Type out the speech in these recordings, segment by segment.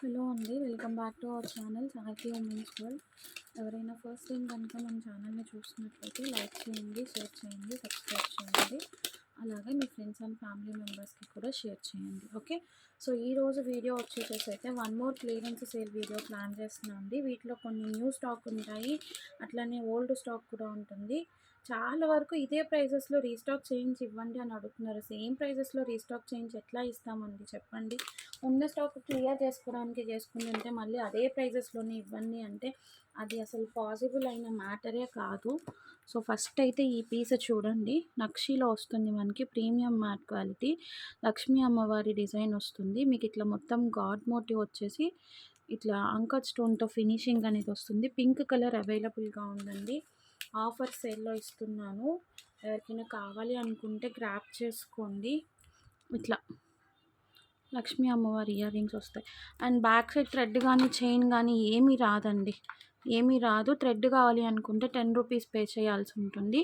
Hello అండి, welcome back to our channel సాహితీ women's world. ఎవరైనా ఫస్ట్ టైం కనుక మన ఛానల్ని చూస్తున్నట్లయితే లైక్ చేయండి, షేర్ చేయండి, సబ్స్క్రైబ్ చేయండి. అలాగే మీ ఫ్రెండ్స్ అండ్ ఫ్యామిలీ మెంబర్స్కి కూడా షేర్ చేయండి. ఓకే, సో ఈరోజు వీడియో వచ్చేసేసి అయితే one more clearance sale video plan చేస్తున్నాను అండి. వీటిలో కొన్ని న్యూ స్టాక్ ఉంటాయి, అట్లనే ఓల్డ్ స్టాక్ కూడా ఉంటుంది. చాలా వరకు ఇదే ప్రైజెస్లో రీస్టాక్ చేయించి ఇవ్వండి అని అడుగుతున్నారు. సేమ్ ప్రైజెస్లో రీస్టాక్ చేయించి ఎట్లా ఇస్తామండి చెప్పండి. ఉన్న స్టాక్ క్లియర్ చేసుకోవడానికి చేసుకుంటుంటే మళ్ళీ అదే ప్రైజెస్లోనే ఇవ్వండి అంటే అది అసలు పాసిబుల్ అయిన మ్యాటరే కాదు. సో ఫస్ట్ అయితే ఈ పీస్ చూడండి, నక్షీలో వస్తుంది మనకి, ప్రీమియం మ్యాట్ క్వాలిటీ, లక్ష్మీ అమ్మవారి డిజైన్ వస్తుంది. మీకు ఇట్లా మొత్తం గాడ్ మోటివ్ వచ్చేసి ఇట్లా అంకట్ స్టోన్తో ఫినిషింగ్ అనేది వస్తుంది. పింక్ కలర్ అవైలబుల్గా ఉందండి. ఆఫర్ సేల్లో ఇస్తున్నాను, ఎవరికైనా కావాలి అనుకుంటే గ్రాప్ చేసుకోండి. ఇట్లా లక్ష్మీ అమ్మవారి ఇయర్ రింగ్స్ వస్తాయి. అండ్ బ్యాక్ సైడ్ థ్రెడ్ కానీ చైన్ కానీ ఏమీ రాదండి, ఏమీ రాదు. థ్రెడ్ కావాలి అనుకుంటే 10 రూపీస్ పే చేయాల్సి ఉంటుంది,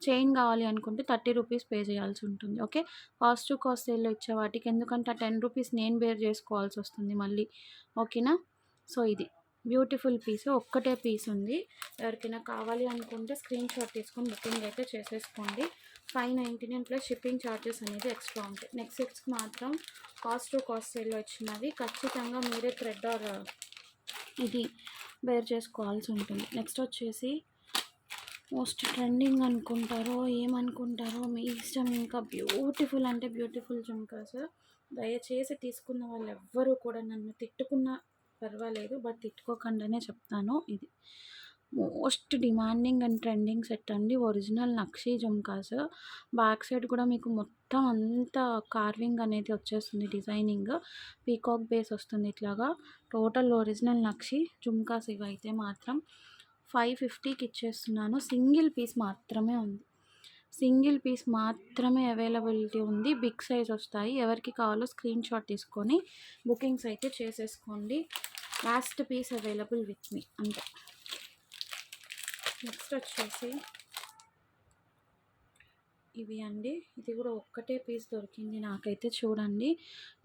చైన్ కావాలి అనుకుంటే 30 రూపీస్ పే చేయాల్సి ఉంటుంది. ఓకే, కాస్ట్ టు కాస్ట్ సేల్లో ఇచ్చే వాటికి, ఎందుకంటే ఆ 10 రూపీస్ నేను బేర్ చేసుకోవాల్సి వస్తుంది మళ్ళీ. ఓకేనా, సో ఇది బ్యూటిఫుల్ పీస్, ఒక్కటే పీస్ ఉంది. ఎవరికైనా కావాలి అనుకుంటే స్క్రీన్ షాట్ తీసుకొని బుకింగ్ అయితే చేసేసుకోండి. 599 ప్లస్ షిప్పింగ్ ఛార్జెస్ అనేది ఎక్స్ట్రా ఉంటాయి. నెక్స్ట్ సెట్స్కి మాత్రం కాస్ట్ టు కాస్ట్ సేల్లో ఇచ్చినవి, ఖచ్చితంగా మీరే థ్రెడ్ ఆర్ ఇది బేర్ చేసుకోవాల్సి ఉంటుంది. నెక్స్ట్ వచ్చేసి మోస్ట్ ట్రెండింగ్ అనుకుంటారో ఏమనుకుంటారో మీ ఇష్టం. ఇంకా బ్యూటిఫుల్ అంటే బ్యూటిఫుల్ జుంకాస్. దయచేసి తీసుకున్న వాళ్ళు ఎవ్వరూ కూడా నన్ను తిట్టుకున్నా పర్వాలేదు, బట్ తిట్టుకోకుండానే చెప్తాను. ఇది most demanding and trending set అండి, original nakshi jhumkas. Back side కూడా మీకు మొత్తం అంతా కార్వింగ్ అనేది వచ్చేస్తుంది, డిజైనింగ్ పీకాక్ బేస్ వస్తుంది ఇట్లాగా. టోటల్ ఒరిజినల్ నక్షీ జుంకాస్ ఇవైతే మాత్రం 550కి ఇచ్చేస్తున్నాను. సింగిల్ పీస్ మాత్రమే ఉంది, సింగిల్ పీస్ మాత్రమే అవైలబిలిటీ ఉంది. బిగ్ సైజ్ వస్తాయి. ఎవరికి కావాలో స్క్రీన్ షాట్ తీసుకొని బుకింగ్స్ అయితే చేసేసుకోండి. Last piece available with me అంతే. నెక్స్ట్ వచ్చేసి ఇవి అండి, ఇది కూడా ఒక్కటే పీస్ దొరికింది నాకైతే. చూడండి,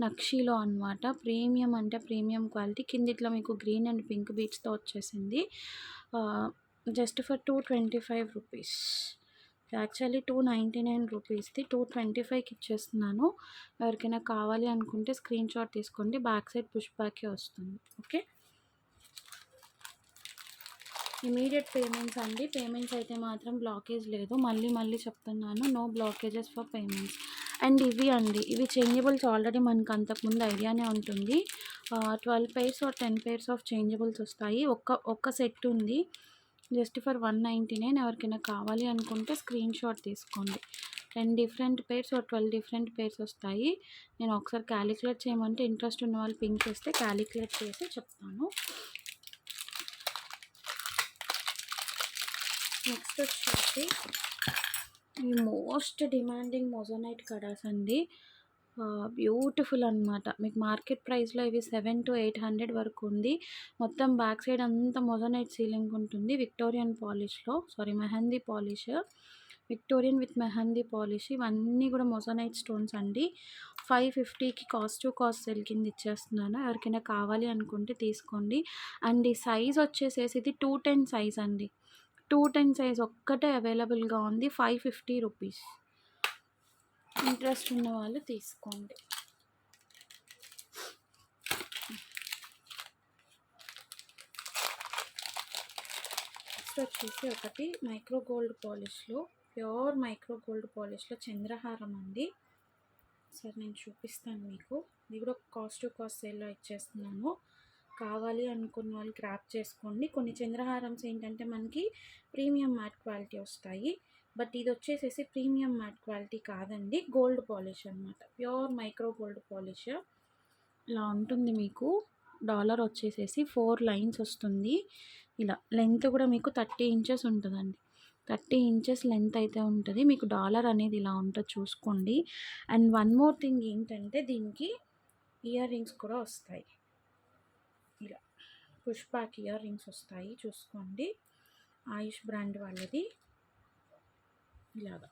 నక్షీలో అనమాట, ప్రీమియం అంటే ప్రీమియం క్వాలిటీ. కింద ఇట్లా మీకు గ్రీన్ అండ్ పింక్ బీట్స్తో వచ్చేసింది. Just for 225 rupees. యాక్చువల్లీ 299 రూపీస్ది 225కి ఇచ్చేస్తున్నాను. ఎవరికైనా కావాలి అనుకుంటే స్క్రీన్ షాట్ తీసుకోండి, బ్యాక్ సైడ్ పుష్ బ్యాకే వస్తుంది. ఓకే, ఇమీడియట్ పేమెంట్స్ అండి. పేమెంట్స్ అయితే మాత్రం బ్లాకేజ్ లేదు, మళ్ళీ మళ్ళీ చెప్తున్నాను, no blockages for payments. And ఇవి అండి, ఇవి చేంజబుల్స్ ఆల్రెడీ మనకు అంతకుముందు ఐడియానే ఉంటుంది. 12 pairs or 10 pairs of changeables వస్తాయి. ఒక్క సెట్ ఉంది, జస్ట్ ఫర్ 199. ఎవరికైనా కావాలి అనుకుంటే స్క్రీన్ షాట్ తీసుకోండి. 10 different pairs or 12 different pairs వస్తాయి. నేను ఒకసారి క్యాలిక్యులేట్ చేయమంటే ఇంట్రెస్ట్ ఉన్న వాళ్ళు పింక్ చేస్తే క్యాలిక్యులేట్ చేసి చెప్తాను. నెక్స్ట్ వచ్చేసి ఈ మోస్ట్ డిమాండింగ్ మొజోనైట్ కడాస్ అండి, బ్యూటిఫుల్ అనమాట. మీకు మార్కెట్ ప్రైస్లో ఇవి 700 to 800 వరకు ఉంది. మొత్తం బ్యాక్ సైడ్ అంతా మొజోనైట్ సీలింగ్ ఉంటుంది, విక్టోరియన్ పాలిష్లో, mehndi polish, Victorian with mehndi polish. ఇవన్నీ కూడా మొజోనైట్ స్టోన్స్ అండి. 550కి కాస్ట్ టు కాస్ట్ సెల్ కింద ఇచ్చేస్తున్నాను. ఎవరికైనా కావాలి అనుకుంటే తీసుకోండి. అండ్ ఈ సైజ్ వచ్చేసేసి ఇది 210 సైజ్ అండి, 210 సైజ్ ఒక్కటే అవైలబుల్గా ఉంది. 550 రూపీస్. ఇంట్రెస్ట్ ఉన్న వాళ్ళు తీసుకోండి. నెక్స్ట్ వచ్చేసి ఒకటి మైక్రో గోల్డ్ పాలిష్లో, ప్యూర్ మైక్రో గోల్డ్ పాలిష్లో చంద్రహారం అండి. సరే నేను చూపిస్తాను మీకు. ఇది కూడా కాస్ట్ టు కాస్ట్ సేల్లో ఇచ్చేస్తున్నాను. కావాలి అనుకున్న వాళ్ళు గ్రాప్ చేసుకోండి. కొన్ని చంద్రహారమ్స్ ఏంటంటే మనకి ప్రీమియం మ్యాట్ క్వాలిటీ వస్తాయి, బట్ ఇది వచ్చేసేసి ప్రీమియం మ్యాట్ క్వాలిటీ కాదండి, గోల్డ్ పాలిష్ అనమాట, ప్యూర్ మైక్రో గోల్డ్ పాలిష్. ఇలా ఉంటుంది మీకు. డాలర్ వచ్చేసేసి 4 లైన్స్ వస్తుంది. ఇలా లెంత్ కూడా మీకు 30 ఇంచెస్ ఉంటుందండి, 30 ఇంచెస్ లెంత్ అయితే ఉంటుంది మీకు. డాలర్ అనేది ఇలా ఉంటుంది, చూసుకోండి. అండ్ వన్ మోర్ థింగ్ ఏంటంటే దీనికి ఇయర్ రింగ్స్ కూడా వస్తాయి. ఇలా పుష్ బ్యాక్ ఇయర్ రింగ్స్ వస్తాయి, చూసుకోండి. ఆయుష్ బ్రాండ్ వాళ్ళది. ఇలాగా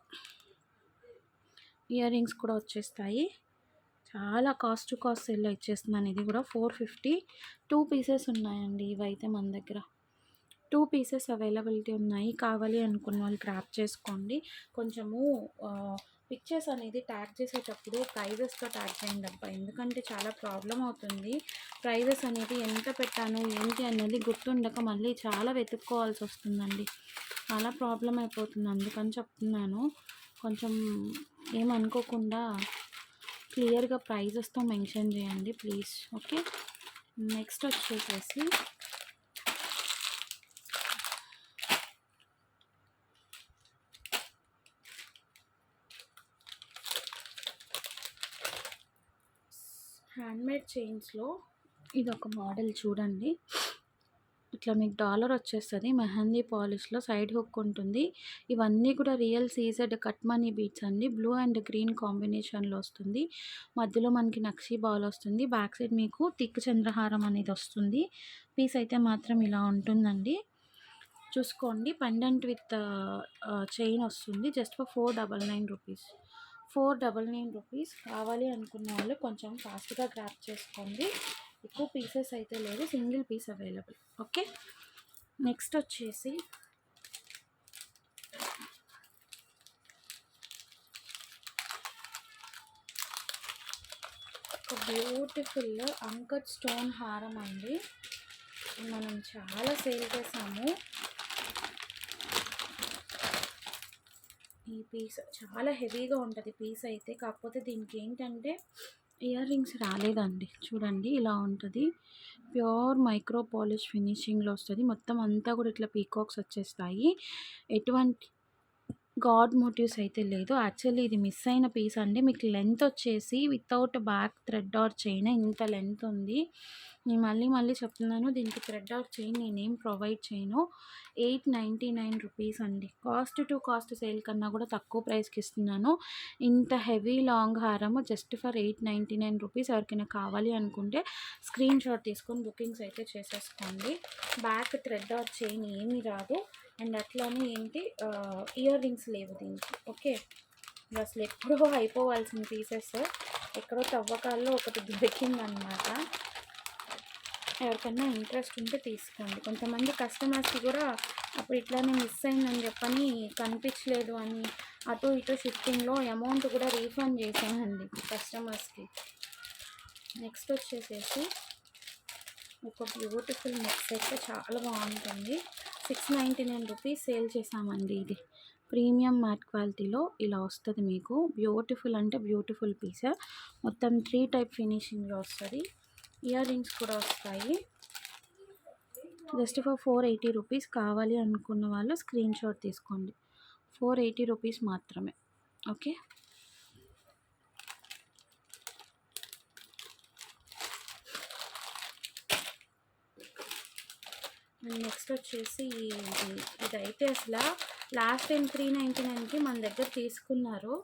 ఇయర్ రింగ్స్ కూడా వచ్చేస్తాయి. చాలా కాస్ట్ టు కాస్ట్ సేల్లో ఇచ్చేస్తున్నాను. ఇది కూడా 450 2 పీసెస్ ఉన్నాయండి. ఇవైతే మన దగ్గర 2 పీసెస్ అవైలబిలిటీ ఉన్నాయి. కావాలి అనుకున్న వాళ్ళు గ్రాప్ చేసుకోండి. కొంచెము పిక్చర్స్ అనేది ట్యాగ్ చేసేటప్పుడు ప్రైజెస్తో ట్యాగ్ చేయండి అబ్బా, ఎందుకంటే చాలా ప్రాబ్లం అవుతుంది. ప్రైజెస్ అనేది ఎంత పెట్టాను ఏంటి అనేది గుర్తుండక మళ్ళీ చాలా వెతుక్కోవాల్సి వస్తుందండి. చాలా ప్రాబ్లం అయిపోతుంది, అందుకని చెప్తున్నాను. కొంచెం ఏమనుకోకుండా క్లియర్గా ప్రైజెస్తో మెన్షన్ చేయండి ప్లీజ్. ఓకే, నెక్స్ట్ వచ్చేసేసి హ్యాండ్మేడ్ చైన్స్లో ఇది ఒక మోడల్ చూడండి. ఇట్లా మీకు డాలర్ వచ్చేస్తుంది. మెహందీ పాలిష్లో సైడ్ హుక్ ఉంటుంది. ఇవన్నీ కూడా real CZ cut money beads అండి. బ్లూ అండ్ గ్రీన్ కాంబినేషన్లో వస్తుంది. మధ్యలో మనకి నక్షి బాల్ వస్తుంది. బ్యాక్ సైడ్ మీకు టిక్ చంద్రహారం అనేది వస్తుంది. పీస్ అయితే మాత్రం ఇలా ఉంటుందండి. చూసుకోండి, పెండెంట్ విత్ చైన్ వస్తుంది. Just for 499 rupees. 499 రూపీస్. కావాలి అనుకున్న వాళ్ళు కొంచెం ఫాస్ట్గా గ్రాప్ చేసుకోండి. ఎక్కువ పీసెస్ అయితే లేదు, single piece available. Okay, next వచ్చేసి ఒక బ్యూటిఫుల్ అంకట్ స్టోన్ హారం అండి. మనం చాలా సేల్ చేసాము. ఈ పీస్ చాలా హెవీగా ఉంటుంది పీస్ అయితే. కాకపోతే దీనికి ఏంటంటే ఇయర్ రింగ్స్ రాలేదండి. చూడండి, ఇలా ఉంటుంది. ప్యూర్ మైక్రో పాలిష్ ఫినిషింగ్లో వస్తుంది. మొత్తం అంతా కూడా ఇట్లా పీకాక్స్ వచ్చేస్తాయి. ఎటువంటి గాడ్ మోటివ్స్ అయితే లేదు. యాక్చువల్లీ ఇది మిస్ అయిన పీస్ అండి. మీకు లెంత్ వచ్చేసి without back thread or chain ఇంత లెంత్ ఉంది. నేను మళ్ళీ చెప్తున్నాను, దీనికి థ్రెడ్ ఆర్ చైన్ నేనేం ప్రొవైడ్ చేయను. 899 రూపీస్ అండి. కాస్ట్ టు కాస్ట్ సేల్ కన్నా కూడా తక్కువ ప్రైస్కి ఇస్తున్నాను. ఇంత హెవీ లాంగ్ హారము జస్ట్ ఫర్ 899 రూపీస్. ఎవరికైనా కావాలి అనుకుంటే స్క్రీన్ షాట్ తీసుకొని బుకింగ్స్ అయితే చేసేసుకోండి. బ్యాక్ థ్రెడ్ ఆర్ చైన్ ఏమీ రాదు. అండ్ అట్లానే ఏంటి ఇయర్ రింగ్స్ లేవు దీనికి. ఓకే, అసలు ఎప్పుడో అయిపోవాల్సిన పీసెస్ ఎక్కడో తవ్వకాల్లో ఒకటి దొరికిందనమాట. ఎవరికైనా ఇంట్రెస్ట్ ఉంటే తీసుకోండి. కొంతమంది కస్టమర్స్కి కూడా అప్పుడు ఇట్లానే మిస్ అయిందని చెప్పని కనిపించలేదు అని అటు ఇటు షిఫ్టింగ్లో అమౌంట్ కూడా రీఫండ్ చేశానండి కస్టమర్స్కి. నెక్స్ట్ వచ్చేసేసి ఒక బ్యూటిఫుల్ నెక్ సెట్ చాలా బాగుంటుంది. 699 రూపీస్ సేల్ చేసామండి. ఇది ప్రీమియం మ్యాట్ క్వాలిటీలో ఇలా వస్తుంది మీకు. బ్యూటిఫుల్ అంటే బ్యూటిఫుల్ పీస్. మొత్తం 3 టైప్ ఫినిషింగ్లో వస్తుంది. ఇయర్ రింగ్స్ కూడా వస్తాయి. Just for 480 rupees. కావాలి అనుకున్న వాళ్ళు స్క్రీన్ షాట్ తీసుకోండి. 480 రూపీస్ మాత్రమే. ఓకే, నెక్స్ట్ వచ్చేసి ఇదైతే అసలు లాస్ట్ టైం 399కి మన దగ్గర తీసుకున్నారు.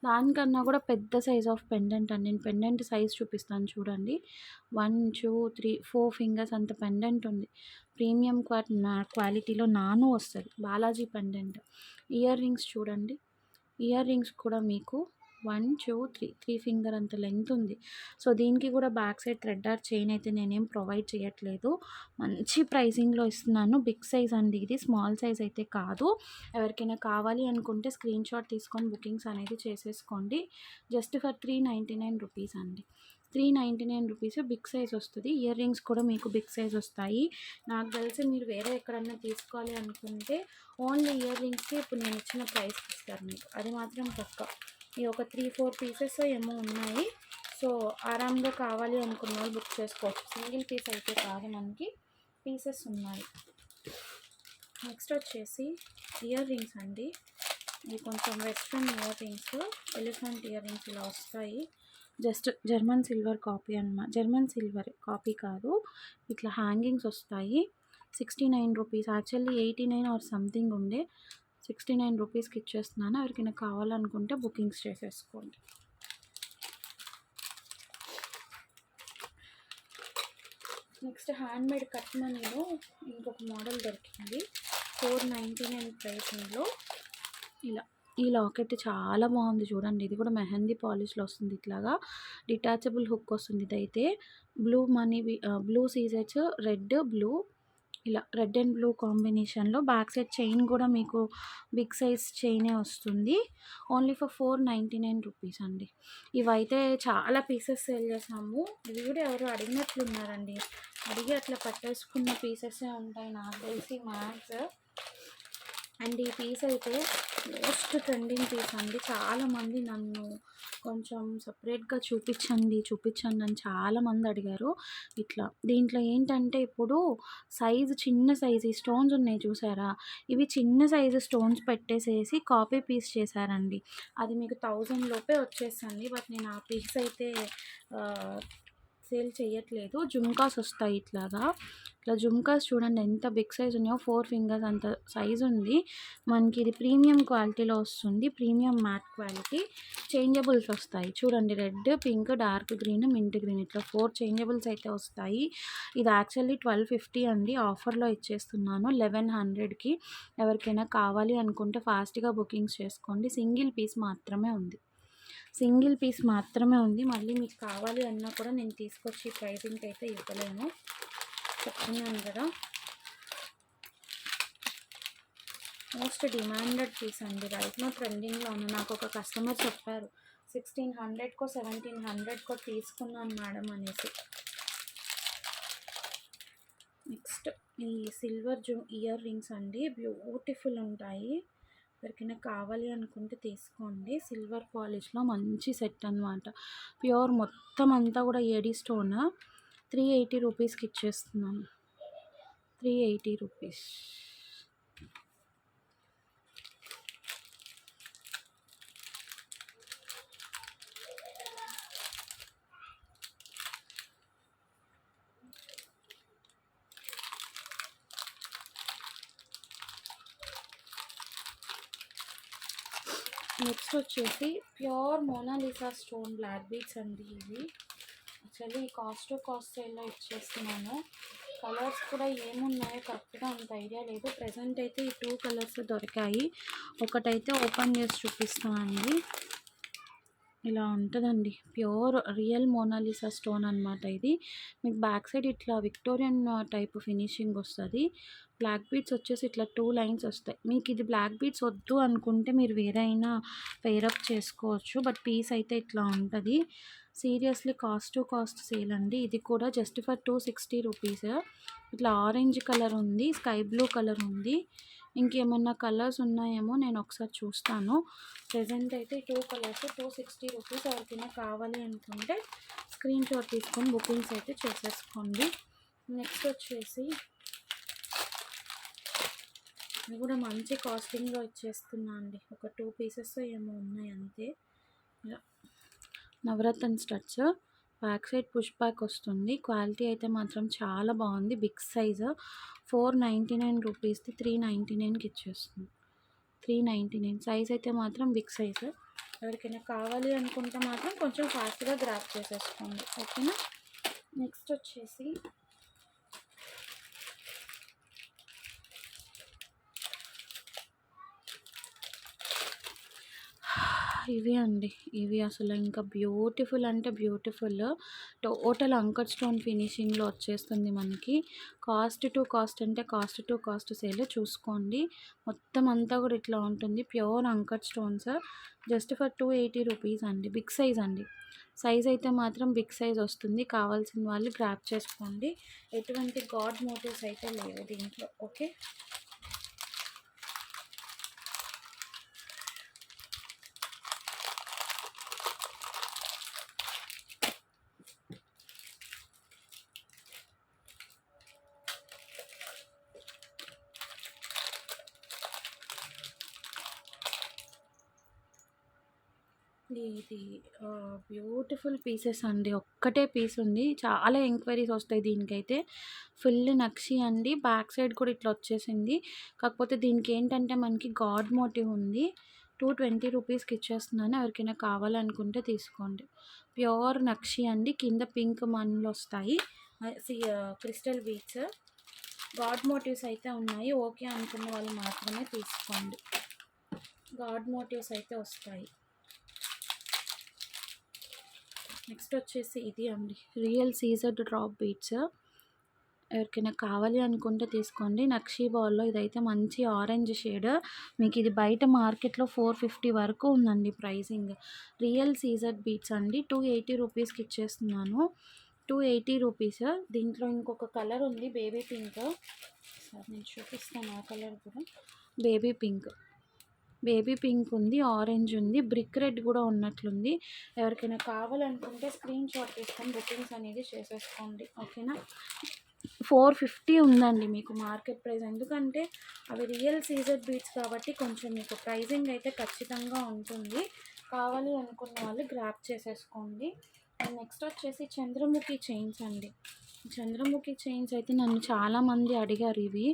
దానికన్నా కూడా పెద్ద సైజ్ ఆఫ్ పెండెంట్ అండి. నేను పెండెంట్ సైజ్ చూపిస్తాను చూడండి. 1 2 3 4 ఫింగర్స్ అంత పెండెంట్ ఉంది. ప్రీమియం క్వాలిటీలో నాను వస్తుంది. బాలాజీ పెండెంట్. ఇయర్ రింగ్స్ చూడండి. ఇయర్ రింగ్స్ కూడా మీకు 1 2 3 ఫింగర్ అంత లెంత్ ఉంది. సో దీనికి కూడా back side thread or chain అయితే నేనేం ప్రొవైడ్ చేయట్లేదు. మంచి ప్రైసింగ్లో ఇస్తున్నాను. బిగ్ సైజ్ అండి ఇది, స్మాల్ సైజ్ అయితే కాదు. ఎవరికైనా కావాలి అనుకుంటే స్క్రీన్ షాట్ తీసుకొని బుకింగ్స్ అనేది చేసేసుకోండి. జస్ట్ ఫర్ 399 రూపీస్ అండి. 399 రూపీస్. బిగ్ సైజ్ వస్తుంది. ఇయర్ రింగ్స్ కూడా మీకు బిగ్ సైజ్ వస్తాయి. నాకు తెలిసి మీరు వేరే ఎక్కడన్నా తీసుకోవాలి అనుకుంటే ఓన్లీ ఇయర్ రింగ్స్కి ఇప్పుడు నేను ఇచ్చిన ప్రైస్కి ఇస్తారు మీకు, అది మాత్రం పక్కా. ఈ ఒక 3-4 పీసెస్ ఏమో ఉన్నాయి. సో ఆరాంగా కావాలి అనుకున్న వాళ్ళు బుక్ చేసుకోవచ్చు. సింగిల్ పీస్ అయితే కాదు, మనకి పీసెస్ ఉన్నాయి. నెక్స్ట్ వచ్చేసి ఇయర్ రింగ్స్ అండి. ఇవి కొంచెం western ear rings, elephant ear rings ఇలా వస్తాయి. జస్ట్ జర్మన్ సిల్వర్ కాపీ అన్నమాట. జర్మన్ సిల్వర్ కాపీ కాదు, ఇట్లా హ్యాంగింగ్స్ వస్తాయి. 69 రూపీస్. యాక్చువల్లీ 89 ఆర్ సంథింగ్ ఉండే, 69 రూపీస్కి ఇచ్చేస్తున్నాను. ఎవరికైనా కావాలనుకుంటే బుకింగ్స్ చేసేసుకోండి. నెక్స్ట్ హ్యాండ్మేడ్ కట్ మనీలో ఇంకొక మోడల్ దొరికింది. 499 ప్రైసింగ్లో ఇలా ఈ లాకెట్ చాలా బాగుంది చూడండి. ఇది కూడా మెహందీ పాలిష్‌లో వస్తుంది ఇట్లాగా. డిటాచబుల్ హుక్ వస్తుంది ఇదైతే. బ్లూ సీజెట్స్ రెడ్, బ్లూ ఇలా రెడ్ అండ్ బ్లూ కాంబినేషన్‌లో బ్యాక్ సైడ్ చైన్ కూడా మీకు బిగ్ సైజ్ చైనే వస్తుంది. ఓన్లీ ఫర్ 499 రూపీస్ అండి. ఇవైతే చాలా పీసెస్ సేల్ చేసాము. ఇవి కూడా ఎవరో అడిగినట్లున్నారండి. అడిగి అట్లా పట్టేసుకున్న పీసెసే ఉంటాయి నాకు తెలిసి మ్యాక్స్. అండ్ ఈ పీస్ అయితే మోస్ట్ ట్రెండింగ్ పీస్ అండి. చాలామంది నన్ను కొంచెం సపరేట్గా చూపించండి అని చాలామంది అడిగారు. ఇట్లా దీంట్లో ఏంటంటే ఇప్పుడు చిన్న సైజు ఈ స్టోన్స్ ఉన్నాయి చూసారా, ఇవి చిన్న సైజు స్టోన్స్ పెట్టేసేసి కాపీ పీస్ చేశారండి. అది మీకు 1000 లోపే వచ్చేస్తుంది. బట్ నేను ఆ పీస్ అయితే సేల్ చేయట్లేదు. జుమ్కాస్ వస్తాయి ఇట్లా జుమ్కాస్ చూడండి ఎంత బిగ్ సైజ్ ఉన్నాయో. 4 ఫింగర్స్ అంత సైజ్ ఉంది. మనకి ఇది ప్రీమియం క్వాలిటీలో వస్తుంది. Premium matte quality. చేంజబుల్స్ వస్తాయి చూడండి. Red, pink, dark green, mint green ఇట్లా 4 చేంజబుల్స్ అయితే వస్తాయి. ఇది యాక్చువల్లీ 1250 అండి. ఆఫర్లో ఇచ్చేస్తున్నాను 1100కి. ఎవరికైనా కావాలి అనుకుంటే ఫాస్ట్గా బుకింగ్స్ చేసుకోండి. సింగిల్ పీస్ మాత్రమే ఉంది. మళ్ళీ మీకు కావాలి అన్నా కూడా నేను తీసుకొచ్చి ప్రైసింగ్ అయితే ఇవ్వలేను. చెప్తున్నాను కదా. మోస్ట్ డిమాండెడ్ పీస్ అండి. రైట్లో ట్రెండింగ్లో ఉంది. నాకు ఒక కస్టమర్ చెప్పారు 1600కో 1700కో తీసుకున్నాను మేడం అనేసి. నెక్స్ట్ ఈ సిల్వర్ ఇయర్ రింగ్స్ అండి. బ్యూటిఫుల్ ఉంటాయి. ఎవరికైనా కావాలి అనుకుంటే తీసుకోండి. సిల్వర్ పాలిష్లో మంచి సెట్ అనమాట. ప్యూర్ మొత్తం అంతా కూడా ఏడీ స్టోన్. 380 రూపీస్కి ఇచ్చేస్తున్నాను. 380 రూపీస్. నెక్స్ట్ వచ్చేసి pure Mona Lisa stone black beads అండి. ఇవి యాక్చువల్లీ కాస్ట్ టు కాస్ట్ సేల్లో ఇచ్చేస్తున్నాను. కలర్స్ కూడా ఏమున్నాయో కరెక్ట్గా అంత ఐడియా లేదు. ప్రజెంట్ అయితే ఈ 2 కలర్స్ దొరికాయి. ఒకటైతే ఓపెన్ చేసి చూపిస్తానండి. ఇలా ఉంటుందండి. ప్యూర్ రియల్ మోనాలిసా స్టోన్ అనమాట ఇది. మీకు బ్యాక్ సైడ్ ఇట్లా విక్టోరియన్ టైప్ ఫినిషింగ్ వస్తుంది. బ్లాక్ బీడ్స్ వచ్చేసి ఇట్లా 2 లైన్స్ వస్తాయి. మీకు ఇది బ్లాక్ బీడ్స్ వద్దు అనుకుంటే మీరు వేరైనా పేరప్ చేసుకోవచ్చు. బట్ పీస్ అయితే ఇట్లా ఉంటుంది. Seriously cost to cost sale అండి. ఇది కూడా జస్ట్ ఫర్ 260 రూపీస్. ఇట్లా ఆరెంజ్ కలర్ ఉంది, స్కై బ్లూ కలర్ ఉంది. ఇంకేమన్నా కలర్స్ ఉన్నాయేమో నేను ఒకసారి చూస్తాను. ప్రెజెంట్ అయితే 2 కలర్స్ 260 రూపీస్. ఎవరికైనా కావాలి అనుకుంటే స్క్రీన్ షాట్ తీసుకొని బుకింగ్స్ అయితే చేసేసుకోండి. నెక్స్ట్ వచ్చేసి ఇవి కూడా మంచి కాస్టింగ్లో ఇచ్చేస్తున్నా అండి. ఒక 2 పీసెస్ ఏమో ఉన్నాయి అంతే. Navaratna studs back side push back వస్తుంది. క్వాలిటీ అయితే మాత్రం చాలా బాగుంది. బిగ్ సైజు 499 రూపీస్ది 399కి ఇచ్చేస్తుంది. 399 సైజ్ అయితే మాత్రం బిగ్ సైజు. ఎవరికైనా కావాలి అనుకుంటే మాత్రం కొంచెం ఫాస్ట్గా గ్రాప్ చేసేసుకోండి. ఓకేనా. నెక్స్ట్ వచ్చేసి ఇవి అండి. ఇవి అసలు ఇంకా బ్యూటిఫుల్ అంటే బ్యూటిఫుల్. టోటల్ అంకర్ స్టోన్ ఫినిషింగ్లో వచ్చేస్తుంది మనకి. కాస్ట్ టు కాస్ట్ అంటే కాస్ట్ టు కాస్ట్ సేల్ చూసుకోండి. మొత్తం అంతా కూడా ఇట్లా ఉంటుంది. Pure anchor stones just for 280 rupees అండి. బిగ్ సైజ్ అండి. సైజ్ అయితే మాత్రం బిగ్ సైజ్ వస్తుంది. కావాల్సిన వాళ్ళు గ్రాప్ చేసుకోండి. ఎటువంటి గాడ్ మోటివ్స్ అయితే లేవు దీంట్లో. ఓకే. ఇది బ్యూటిఫుల్ పీసెస్ అండి. ఒక్కటే పీస్ ఉంది. చాలా ఎంక్వైరీస్ వస్తాయి దీనికైతే. ఫుల్ నక్షి అండి. బ్యాక్ సైడ్ కూడా ఇట్లా వచ్చేసింది. కాకపోతే దీనికి ఏంటంటే మనకి గాడ్ మోటివ్ ఉంది. 220 రూపీస్కి ఇచ్చేస్తున్నాను. ఎవరికైనా కావాలనుకుంటే తీసుకోండి. ప్యూర్ నక్షి అండి. కింద పింక్ మన్లు వస్తాయి. క్రిస్టల్ బీట్స్ గాడ్ మోటివ్స్ అయితే ఉన్నాయి. ఓకే అనుకున్న వాళ్ళు మాత్రమే తీసుకోండి. గాడ్ మోటివ్స్ అయితే వస్తాయి. నెక్స్ట్ వచ్చేసి ఇది అండి, రియల్ సీజర్డ్ డ్రాప్ బీట్స్. ఎవరికైనా కావాలి అనుకుంటే తీసుకోండి. నక్షీ బాల్లో ఇదైతే మంచి ఆరెంజ్ షేడ్. మీకు ఇది బయట మార్కెట్లో 450 వరకు ఉందండి ప్రైసింగ్. రియల్ సీజర్డ్ బీట్స్ అండి. 280 రూపీస్కి ఇచ్చేస్తున్నాను. 280 రూపీస్. దీంట్లో ఇంకొక కలర్ ఉంది, బేబీ పింక్. సార్ నేను చూపిస్తాను ఆ కలర్ కూడా. బేబీ పింక్ ఉంది, ఆరెంజ్ ఉంది, బ్రిక్ రెడ్ కూడా ఉన్నట్లుంది. ఎవరికైనా కావాలనుకుంటే స్క్రీన్ షాట్ తీసుకొని బుకింగ్స్ అనేది చేసేసుకోండి, ఓకేనా. 450 ఉందండి మీకు మార్కెట్ ప్రైస్. ఎందుకంటే అవి రియల్ సీజర్ బీట్స్ కాబట్టి కొంచెం మీకు ప్రైజింగ్ అయితే ఖచ్చితంగా ఉంటుంది. కావాలి అనుకున్న వాళ్ళు గ్రాప్ చేసేసుకోండి. అండ్ నెక్స్ట్ వచ్చేసి చంద్రముఖి చైన్స్ అండి. చంద్రముఖి చైన్స్ అయితే నన్ను చాలామంది అడిగారు. ఇవి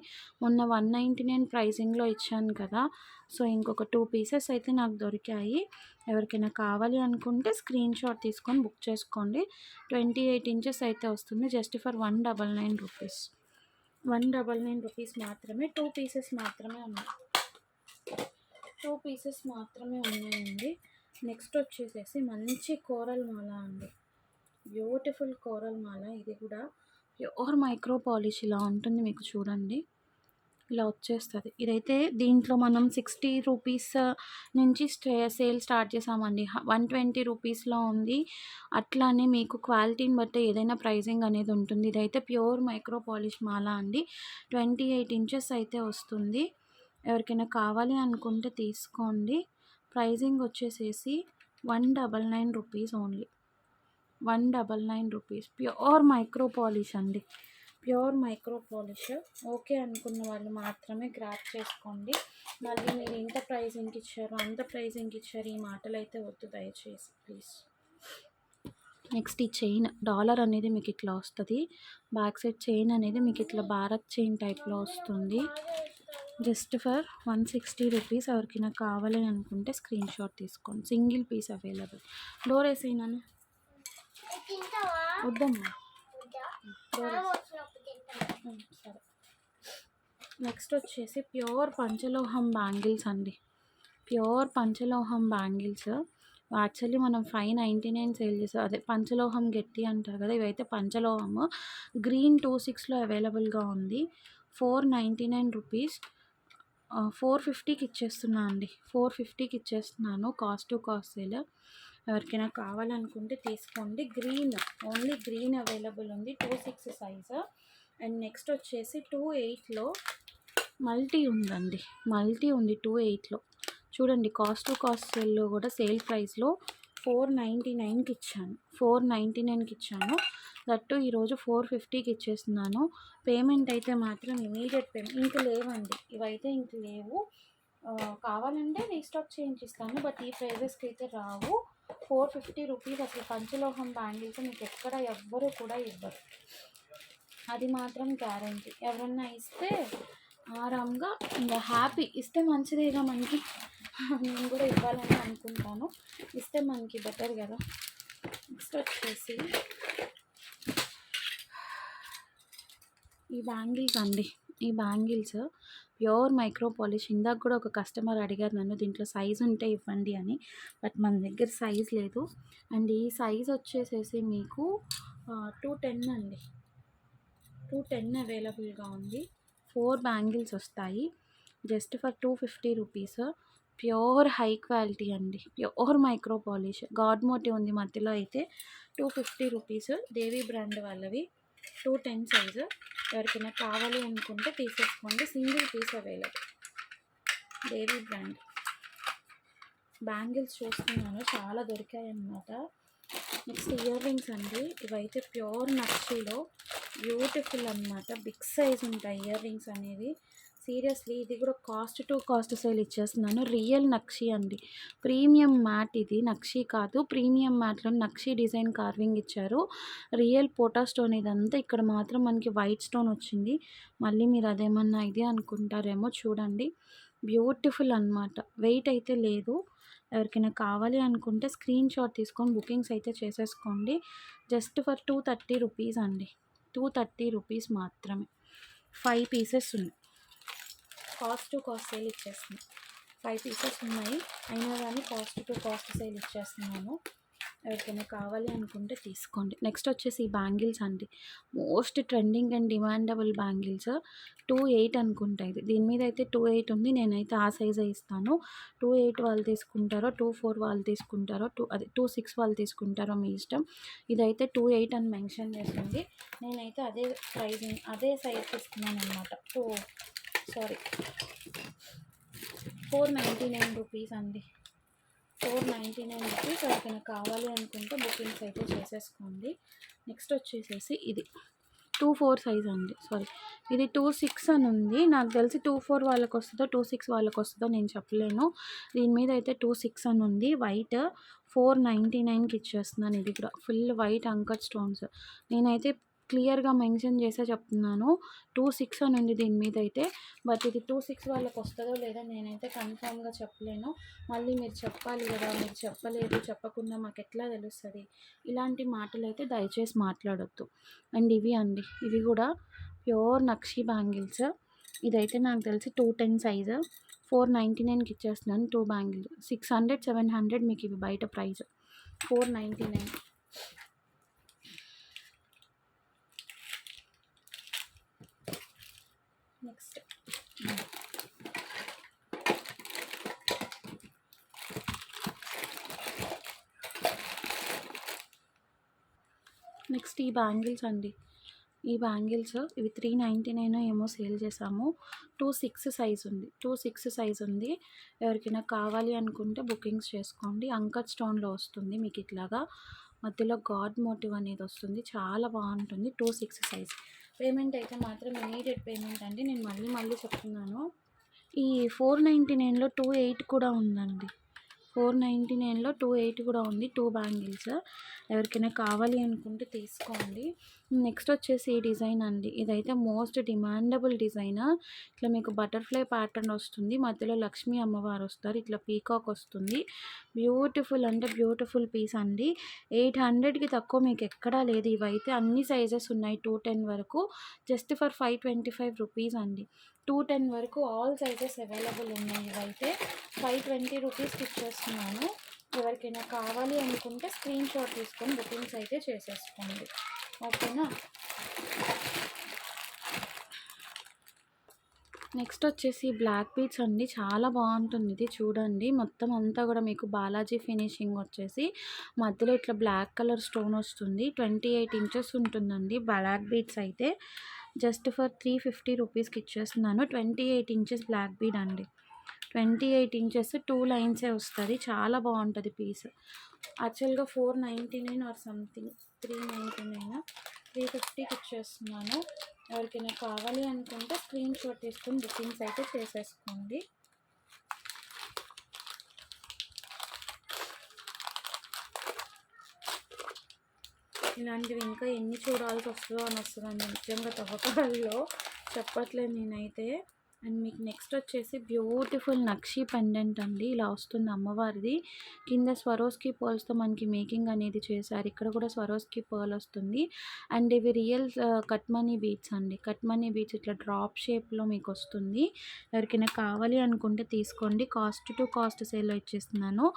మొన్న 199 ప్రైజింగ్లో ఇచ్చాను కదా, సో ఇంకొక 2 పీసెస్ అయితే నాకు దొరికాయి. ఎవరికైనా కావాలి అనుకుంటే స్క్రీన్ షాట్ తీసుకొని బుక్ చేసుకోండి. 28 ఇంచెస్ అయితే వస్తుంది. Just for 199 rupees. 199 రూపీస్ మాత్రమే. 2 పీసెస్ మాత్రమే ఉన్నాయి. 2 పీసెస్ మాత్రమే ఉన్నాయండి. నెక్స్ట్ వచ్చేసేసి మంచి కోరల్ మాల అండి. బ్యూటిఫుల్ కోరల్ మాల. ఇది కూడా ప్యూర్ మైక్రో పాలిష్ ఇలా ఉంటుంది. మీకు చూడండి ఇలా వచ్చేస్తుంది. ఇదైతే దీంట్లో మనం 60 రూపీస్ నుంచి సేల్ స్టార్ట్ చేసామండి. 120 రూపీస్లో ఉంది. అట్లానే మీకు క్వాలిటీని బట్టి ఏదైనా ప్రైజింగ్ అనేది ఉంటుంది. ఇదైతే ప్యూర్ మైక్రో పాలిష్ మాల అండి. 28 ఇంచెస్ అయితే వస్తుంది. ఎవరికైనా కావాలి అనుకుంటే తీసుకోండి. ప్రైజింగ్ వచ్చేసేసి 199 rupees only. 199 rupees. Pure micro polish అండి. Pure micro polish. ఓకే అనుకున్న వాళ్ళు మాత్రమే గ్రాప్ చేసుకోండి. మళ్ళీ మీరు ఇంత ప్రైజింగ్కి ఇచ్చారు, అంత ప్రైజింగ్కి ఇచ్చారు, ఈ మాటలు అయితే వద్దు దయచేసి ప్లీజ్. నెక్స్ట్ ఈ చైన్ డాలర్ అనేది మీకు ఇట్లా వస్తుంది. బ్యాక్ సైడ్ చైన్ అనేది మీకు ఇట్లా భారత్ చైన్ టైప్లో వస్తుంది. Just for 160 rupees. ఎవరికైనా కావాలి అనుకుంటే స్క్రీన్ షాట్ తీసుకోండి. Single piece available. డోర్ వేసేనాను వద్దమ్మా. సరే. నెక్స్ట్ వచ్చేసి ప్యూర్ పంచలోహం బ్యాంగిల్స్ అండి. ప్యూర్ పంచలోహం బ్యాంగిల్స్. యాక్చువల్లీ మనం 599 సేల్ చేసాం. అదే పంచలోహం గట్టి అంటారు కదా, ఇవైతే పంచలోహం. గ్రీన్ 26లో అవైలబుల్గా ఉంది. 499 రూపీస్. 450కి ఇచ్చేస్తున్నా అండి. 450కి ఇచ్చేస్తున్నాను. Cost to cost sale. ఎవరికైనా కావాలనుకుంటే తీసుకోండి. గ్రీన్, ఓన్లీ గ్రీన్ అవైలబుల్ ఉంది. 26 సైజు. అండ్ నెక్స్ట్ వచ్చేసి 28లో మల్టీ ఉందండి. మల్టీ ఉంది 28లో. చూడండి కాస్ట్ టు కాస్ట్ సేల్లో కూడా సేల్ ప్రైస్లో 499కి ఇచ్చాను. 499కి ఇచ్చాను. దట్టు ఈరోజు 450కి ఇచ్చేస్తున్నాను. పేమెంట్ అయితే మాత్రం ఇమీడియట్ పేమెంట్. ఇంక లేవండి, ఇవైతే ఇంక లేవు. కావాలంటే రీస్టాక్ చేయించిస్తాను, బట్ ఈ ప్రైజెస్కి అయితే రావు. 450 రూపీస్. అసలు పంచలోహం బ్యాంగిల్స్ మీకు ఎక్కడ ఎవ్వరు కూడా ఇవ్వరు, అది మాత్రం గ్యారంటీ. ఎవరన్నా ఇస్తే ఆరాంగా ఇంకా హ్యాపీ. ఇస్తే మంచిదేగా మనకి. నేను కూడా ఇవ్వాలని అనుకుంటాను. ఇస్తే మనకి బెటర్ కదా. నెక్స్ట్ వచ్చేసి ఈ బ్యాంగిల్స్ అండి. ఈ బ్యాంగిల్స్ ప్యూర్ మైక్రో పాలిష్. ఇందాక కూడా ఒక కస్టమర్ అడిగారు నన్ను దీంట్లో సైజు ఉంటే ఇవ్వండి అని, బట్ మన దగ్గర సైజ్ లేదు. అండ్ ఈ సైజ్ వచ్చేసేసి మీకు 210 అండి. 210 అవైలబుల్గా ఉంది. 4 బ్యాంగిల్స్ వస్తాయి. Just for 250 rupees. Pure high quality అండి. Pure micro polish. God motive ఉంది మధ్యలో అయితే. 250 రూపీస్. దేవి బ్రాండ్ వాళ్ళవి. 210 సైజు. ఎవరికైనా కావాలి అనుకుంటే తీసేసుకోండి. Single piece available. Devi brand bangles చూస్తున్నాను, చాలా దొరికాయి అన్నమాట. నెక్స్ట్ ఇయర్ రింగ్స్ అండి. ఇవైతే ప్యూర్ నక్షీలో బ్యూటిఫుల్ అన్నమాట. బిగ్ సైజ్ ఉంటాయి ఇయర్ రింగ్స్ అనేవి. సీరియస్లీ ఇది కూడా కాస్ట్ టు కాస్ట్ సేల్ ఇచ్చేస్తున్నాను. రియల్ నక్షి అండి. Premium matte. ఇది నక్షి కాదు, ప్రీమియం మ్యాట్లో నక్షి డిజైన్ కార్వింగ్ ఇచ్చారు. రియల్ పోటా స్టోన్ ఇదంతా. ఇక్కడ మాత్రం మనకి వైట్ స్టోన్ వచ్చింది. మళ్ళీ మీరు అదేమన్నా ఇది అనుకుంటారేమో. చూడండి బ్యూటిఫుల్ అన్నమాట. వెయిట్ అయితే లేదు. ఎవరికైనా కావాలి అనుకుంటే స్క్రీన్ షాట్ తీసుకొని బుకింగ్స్ అయితే చేసేసుకోండి. జస్ట్ ఫర్ 230 రూపీస్ అండి. 230 రూపీస్ మాత్రమే. 5 పీసెస్ ఉన్నాయి. కాస్ట్ టు కాస్ట్ సేల్ ఇచ్చేస్తుంది. 5 పీసెస్ ఉన్నాయి. అయినా కానీ కాస్ట్ టు కాస్ట్ సేల్ ఇచ్చేస్తున్నాను. ఎవరికైనా కావాలి అనుకుంటే తీసుకోండి. నెక్స్ట్ వచ్చేసి ఈ బ్యాంగిల్స్ అండి. Most trending and demandable bangles. 2.8 అనుకుంటా ఇది. దీని మీద అయితే 2.8 ఉంది. నేనైతే ఆ సైజే ఇస్తాను. 2.8 వాళ్ళు తీసుకుంటారో, 2.4 వాళ్ళు తీసుకుంటారో, 2.6 వాళ్ళు తీసుకుంటారో మీ ఇష్టం. ఇదైతే 2.8 అని మెన్షన్ చేసింది. నేనైతే అదే సైజ్ ఇస్తున్నాను అనమాట. 499 రూపీస్ అండి. 499 రూపీస్. ఎవరికైనా కావాలి అనుకుంటే బుకింగ్స్ అయితే చేసేసుకోండి. నెక్స్ట్ వచ్చేసేసి ఇది 2.4 సైజ్ అండి. ఇది 2.6 అని ఉంది. నాకు తెలిసి 2.4 వాళ్ళకి వస్తుందో 2.6 వాళ్ళకి వస్తుందో నేను చెప్పలేను. దీని మీద అయితే 2.6 అని ఉంది. వైట్ 499కి ఇచ్చేస్తున్నాను. ఇది కూడా ఫుల్ వైట్ అంకట్ స్టోన్స్. నేనైతే క్లియర్గా మెన్షన్ చేసే చెప్తున్నాను. 2.6 అని ఉంది దీని మీద అయితే. బట్ ఇది 2.6 వాళ్ళకి వస్తుందో లేదో నేనైతే కన్ఫామ్గా చెప్పలేను. మళ్ళీ మీరు చెప్పాలి కదా, మీరు చెప్పలేదు, చెప్పకుండా మాకు ఎట్లా తెలుస్తుంది? ఇలాంటి మాటలు అయితే దయచేసి మాట్లాడొద్దు. అండ్ ఇవి అండి, ఇవి కూడా ప్యూర్ నక్షి బ్యాంగిల్స్. ఇదైతే నాకు తెలిసి 210 సైజు. 499కి ఇచ్చేస్తున్నాను 2 బ్యాంగిల్. 600, 700 మీకు ఇవి బయట ప్రైస్. 499. నెక్స్ట్ ఈ బ్యాంగిల్స్ అండి. ఈ బ్యాంగిల్స్ ఇవి 399 ఏమో సేల్ చేసాము. 2.6 సైజ్ ఉంది. 2.6 సైజ్ ఉంది. ఎవరికైనా కావాలి అనుకుంటే బుకింగ్స్ చేసుకోండి. అంకట్ స్టోన్లో వస్తుంది మీకు ఇట్లాగా. మధ్యలో గాడ్ మోటివ్ అనేది వస్తుంది. చాలా బాగుంటుంది. 2.6 సైజ్. పేమెంట్ అయితే మాత్రం ఇమీడియట్ పేమెంట్ అండి. నేను మళ్ళీ చెప్తున్నాను. ఈ 499లో 2.8 కూడా ఉందండి. 499లో 2.8 కూడా ఉంది. 2 బ్యాంగిల్స్. ఎవరికైనా కావాలి అనుకుంటే తీసుకోండి. నెక్స్ట్ వచ్చేసి ఈ డిజైన్ అండి. ఇదైతే మోస్ట్ డిమాండబుల్ డిజైన్. ఇట్లా మీకు బటర్ఫ్లై ప్యాటర్న్ వస్తుంది. మధ్యలో లక్ష్మీ అమ్మవారు వస్తారు. ఇట్లా పీకాక్ వస్తుంది. బ్యూటిఫుల్ అంటే బ్యూటిఫుల్ పీస్ అండి. 800కి తక్కువ మీకు ఎక్కడా లేదు. ఇవైతే అన్ని సైజెస్ ఉన్నాయి. 210 వరకు. జస్ట్ ఫర్ 525 రూపీస్ అండి. 210 వరకు ఆల్ సైజెస్ అవైలబుల్ ఉన్నాయి. ఇవైతే 520 రూపీస్కి ఇచ్చేస్తున్నాను. ఎవరికైనా కావాలి అనుకుంటే స్క్రీన్ షాట్ తీసుకొని బుకింగ్స్ అయితే చేసేసుకోండి. ఓకేనా? నెక్స్ట్ వచ్చేసి బ్లాక్ బీడ్స్ అండి. చాలా బాగుంటుంది ఇది. చూడండి, మొత్తం అంతా కూడా మీకు బాలాజీ ఫినిషింగ్ వచ్చేసి మధ్యలో ఇట్లా బ్లాక్ కలర్ స్టోన్ వస్తుంది. 28 ఇంచెస్ ఉంటుందండి బ్లాక్ బీడ్స్ అయితే. జస్ట్ ఫర్ 350 రూపీస్కి ఇచ్చేస్తున్నాను. 28 ఇంచెస్ బ్లాక్ బీడ్ అండి. 28 ఇంచెస్ 2 లైన్సే వస్తుంది. చాలా బాగుంటుంది పీస్. యాక్చువల్గా 499 ఆర్ సంథింగ్ 399, 350కి ఇచ్చేస్తున్నాను. ఎవరికైనా కావాలి అనుకుంటే స్క్రీన్ షాట్ తీసుకొని బుకింగ్స్ అయితే చేసేసుకోండి. ఇలాంటివి ఇంకా ఎన్ని చూడాల్సి వస్తుందండి నిజంగా తవ్వకాల్లో చెప్పట్లేదు నేనైతే. అండ్ మీకు నెక్స్ట్ వచ్చేసి బ్యూటిఫుల్ నక్షి పెండెంట్ అండి. ఇలా వస్తుంది అమ్మవారిది. కింద స్వరోస్కి పర్ల్స్తో మనకి మేకింగ్ అనేది చేశారు. ఇక్కడ కూడా స్వరోస్కి పర్ల్ వస్తుంది. అండ్ ఇవి రియల్ కట్మనీ బీడ్స్ అండి. కట్మనీ బీడ్స్ ఇట్లా డ్రాప్ షేప్లో మీకు వస్తుంది. ఎవరికైనా కావాలి అనుకుంటే తీసుకోండి. కాస్ట్ టు కాస్ట్ సేల్లో ఇచ్చేస్తున్నాను.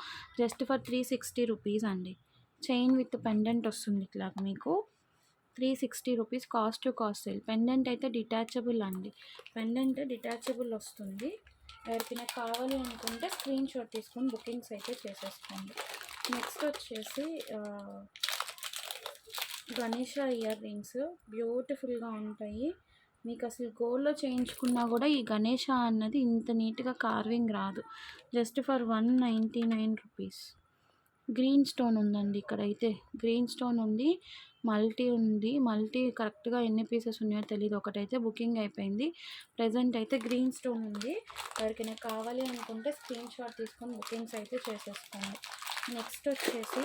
జస్ట్ ఫర్ 360 రూపీస్ అండి. చైన్ విత్ పెండెంట్ వస్తుంది ఇట్లాగా మీకు. 360 rupees cost to cost sale. Pendant అయితే డిటాచబుల్ అండి. పెండెంట్ డిటాచబుల్ వస్తుంది. ఎవరికైనా కావాలి అనుకుంటే స్క్రీన్ షాట్ తీసుకొని బుకింగ్స్ అయితే చేసేసుకోండి. నెక్స్ట్ వచ్చేసి గణేష ఇయర్ రింగ్స్. బ్యూటిఫుల్గా ఉంటాయి. మీకు అసలు గోల్డ్లో చేయించుకున్నా కూడా ఈ గణేష అన్నది ఇంత నీట్గా కార్వింగ్ రాదు. Just for 199 rupees. Green stone ఉందండి. ఇక్కడైతే గ్రీన్ స్టోన్ ఉంది. మల్టీ కరెక్ట్గా ఎన్ని పీసెస్ ఉన్నాయో తెలియదు. ఒకటైతే బుకింగ్ అయిపోయింది. ప్రజెంట్ అయితే గ్రీన్ స్టోన్ ఉంది. ఎవరికైనా కావాలి అనుకుంటే స్క్రీన్ షాట్ తీసుకొని బుకింగ్స్ అయితే చేసేసుకోండి. నెక్స్ట్ వచ్చేసి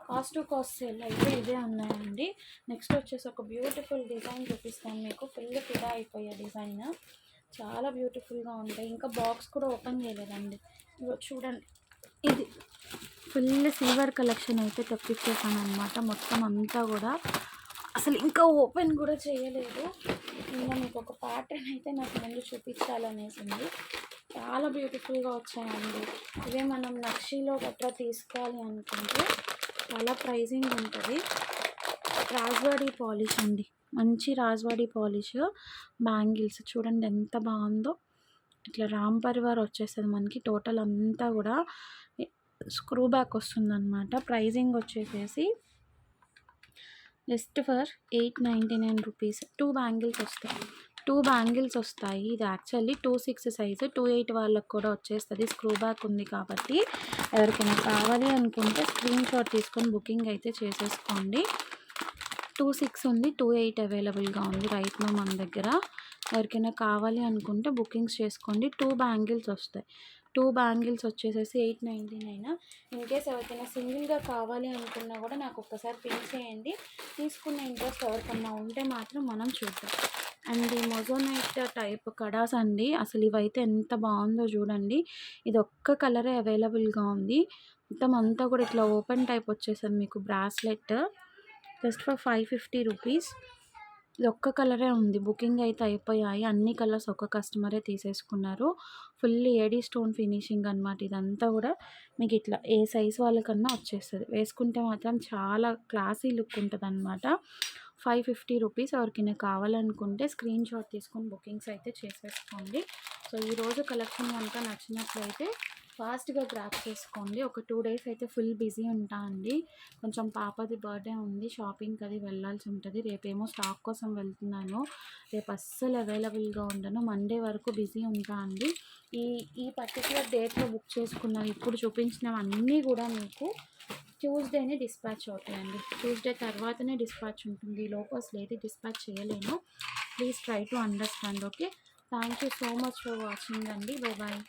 కాస్ట్ టు కాస్ట్ సేల్ అయితే ఇదే ఉన్నాయండి. నెక్స్ట్ వచ్చేసి ఒక బ్యూటిఫుల్ డిజైన్ చూపిస్తాను మీకు. ఫుల్ ఫిదా అయిపోయే డిజైన్. చాలా బ్యూటిఫుల్గా ఉంటాయి. ఇంకా బాక్స్ కూడా ఓపెన్ చేయలేదండి. చూడండి, ఇది ఫుల్ సిల్వర్ కలెక్షన్ అయితే తెప్పించేసాను అనమాట. మొత్తం అంతా కూడా అసలు ఇంకా ఓపెన్ కూడా చేయలేదు. ఇంకా మీకు ఒక ప్యాటర్న్ అయితే నాకు ముందు చూపించాలనేసింది. చాలా బ్యూటిఫుల్గా వచ్చాయండి. ఇవే మనం నక్షీలో గట్రా తీసుకోవాలి అనుకుంటే చాలా ప్రైజింగ్ ఉంటుంది. రాజ్వాడి పాలిష్ అండి, మంచి రాజ్వాడి పాలిష్ బ్యాంగిల్స్ చూడండి ఎంత బాగుందో. ఇట్లా రామ్ పరివార్ వచ్చేస్తుంది మనకి. టోటల్ అంతా కూడా స్క్రూ బ్యాక్ వస్తుందన్నమాట. ప్రైజింగ్ వచ్చేసేసి జస్ట్ ఫర్ 899 రూపీస్. 2 బ్యాంగిల్స్ వస్తాయి. 2 బ్యాంగిల్స్ వస్తాయి. ఇది యాక్చువల్లీ 26 సైజు, 28 వాళ్ళకి కూడా వచ్చేస్తుంది. స్క్రూ బ్యాక్ ఉంది కాబట్టి ఎవరికైనా కావాలి అనుకుంటే స్క్రీన్ షాట్ తీసుకొని బుకింగ్ అయితే చేసేసుకోండి. 26 ఉంది, 28 అవైలబుల్గా ఉంది రైట్ నో మన దగ్గర. ఎవరికైనా కావాలి అనుకుంటే బుకింగ్స్ చేసుకోండి. 2 బ్యాంగిల్స్ వస్తాయి. 2 బ్యాంగిల్స్ వచ్చేసేసి 899. ఇన్ కేస్ ఎవరికైనా సింగిల్గా కావాలి అనుకున్నా కూడా నాకు ఒక్కసారి పింక్ చేయండి. తీసుకున్న ఇంట్రెస్ట్ ఎవరికన్నా ఉంటే మాత్రం మనం చూద్దాం. అండ్ ఈ మొజోనైట్ టైప్ కడాస్ అండి, అసలు ఇవైతే ఎంత బాగుందో చూడండి. ఇది ఒక్క కలరే అవైలబుల్గా ఉంది. మొత్తం అంతా కూడా ఇట్లా ఓపెన్ టైప్ వచ్చేసింది మీకు బ్రాస్లెట్. Just for 550 rupees. ఇది ఒక్క కలరే ఉంది. బుకింగ్ అయితే అయిపోయాయి. అన్ని కలర్స్ ఒక కస్టమరే తీసేసుకున్నారు. ఫుల్ ఏడీ స్టోన్ ఫినిషింగ్ అనమాట. ఇదంతా కూడా మీకు ఇట్లా ఏ సైజ్ వాళ్ళకన్నా వచ్చేస్తుంది. వేసుకుంటే మాత్రం చాలా క్లాసీ లుక్ ఉంటుంది అనమాట. 550 రూపీస్. ఎవరికైనా కావాలనుకుంటే స్క్రీన్ షాట్ తీసుకొని బుకింగ్స్ అయితే చేసేసుకోండి. సో ఈరోజు కలెక్షన్ కనుక నచ్చినట్లయితే ఫాస్ట్గా గ్రాప్ చేసుకోండి. ఒక 2 డేస్ అయితే ఫుల్ బిజీ ఉంటా అండి. కొంచెం పాపది బర్త్డే ఉంది, షాపింగ్కి అది వెళ్ళాల్సి ఉంటుంది. రేపేమో స్టాక్ కోసం వెళ్తున్నాను. రేపు అస్సలు అవైలబుల్గా ఉండను. మండే వరకు బిజీ ఉంటా అండి. ఈ పర్టికులర్ డేట్లో బుక్ చేసుకున్నవి ఇప్పుడు చూపించినవన్నీ కూడా మీకు ట్యూస్డేనే డిస్పాచ్ అవుతాయండి. ట్యూస్డే తర్వాతనే డిస్పాచ్ ఉంటుంది. ఈ లోపు అసలు ఏది డిస్పాచ్ చేయలేను. Please try to understand. Okay, thank you so much for watching అండి. Bye bye.